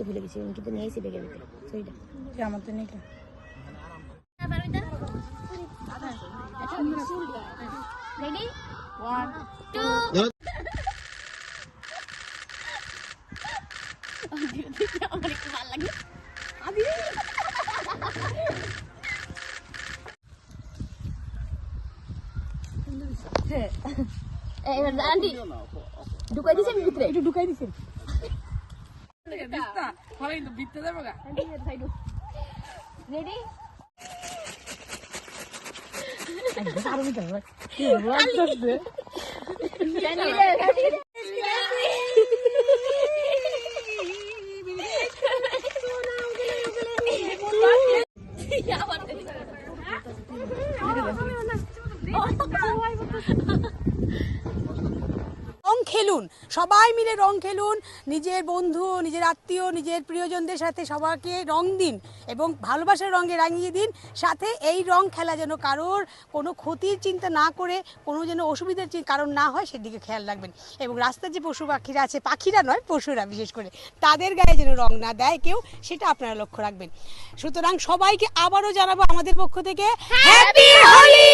ভুলে গেছি কিন্তু নিয়েছি বেগে আমার তো নেই রেডি 1 2 আমার একটু ভালো লাগে এবার আন্টি ঢুকাই দিছে ভিতরে একটু ঢুকাই দিছে বিস্তা ভালোই তো বিতে দেব গা রেডি আরে সারো নি কেন কি রং খেলুন, সবাই মিলে রং খেলুন, নিজের বন্ধু, নিজের আত্মীয়, নিজের প্রিয়জনদের সাথে সবাইকে রং দিন এবং ভালোবাসার রঙে রাঙিয়ে দিন। সাথে এই রং খেলা যেন কারোর কোনো ক্ষতির চিন্তা না করে, কোনো যেন অসুবিধার কারণ না হয় সেদিকে খেয়াল রাখবেন। এবং রাস্তার যে পশু পাখিরা আছে, পাখিরা নয় পশুরা বিশেষ করে, তাদের গায়ে যেন রং না দেয় কেউ, সেটা আপনারা লক্ষ্য রাখবেন। সুতরাং সবাইকে আবারও জানাবো আমাদের পক্ষ থেকে হ্যাপি হোলি।